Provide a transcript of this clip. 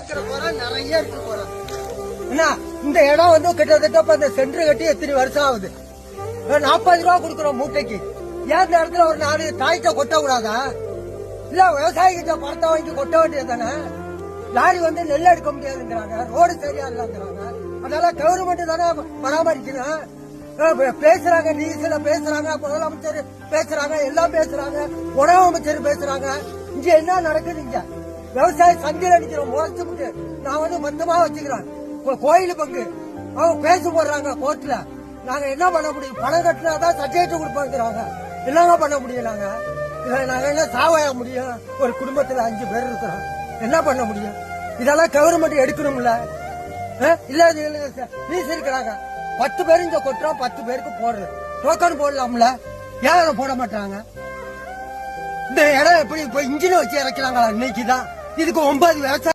இருக்கிற குறை நிறைய இருக்கு குறை. என்ன இந்த இடம் வந்து கிட்டத்தட்ட இந்த சென்டர் கட்டி எத்தனை வருஷம் ஆகுது. 40 ரூபா கொடுக்குறோம் மூட்டைக்கு. ஏன் நேரத்துல ஒரு 4 தாய்க்க கொட்ட கூடாதா? இல்ல விவசாயிகிட்ட பணத்தை வாங்கி கொட்ட வேண்டியது தானே. லாரி வந்து நெல் எடுக்க முடியாதுங்கிறாங்க, ரோடு சரியா இல்லங்கிறாங்க. அதனால கவர்மெண்ட் தானே பராமரிக்கணும். பேசுறாங்க, நியூஸ்ல பேசுறாங்க, முதலமைச்சர் பேசுறாங்க, எல்லாம் பேசுறாங்க, உணவு அமைச்சர் பேசுறாங்க. இங்க என்ன நடக்குது? இங்க விவசாய சந்தையில நிக்கிறோம் முறைச்சு. நான் வந்து மொத்தமா வச்சுக்கிறேன் கோயில் பங்கு. அவங்க பேச போடுறாங்க கோர்ட்ல. நாங்க என்ன பண்ண முடியும்? பணம் கட்டினாதான் சர்டிபிகேட் கொடுப்பாங்கிறாங்க. என்னங்க பண்ண முடியும்? நாங்க என்ன சாவாய முடியும்? ஒரு குடும்பத்துல 5 பேர் இருக்கிறோம், என்ன பண்ண முடியும்? இதெல்லாம் கவர்மெண்ட் எடுக்கணும்ல. இல்ல நியூஸ் இருக்கிறாங்க, 10 பேர் இங்க கொட்டுறோம், 10 பேருக்கு போடுறது டோக்கன் போடலாம்ல. ஏன் போட மாட்டாங்க? இந்த இடம் எப்படி இப்ப இன்ஜின் வச்சு இறக்கலாங்களா? இன்னைக்குதான் இதுக்கு 9 விவசாயம்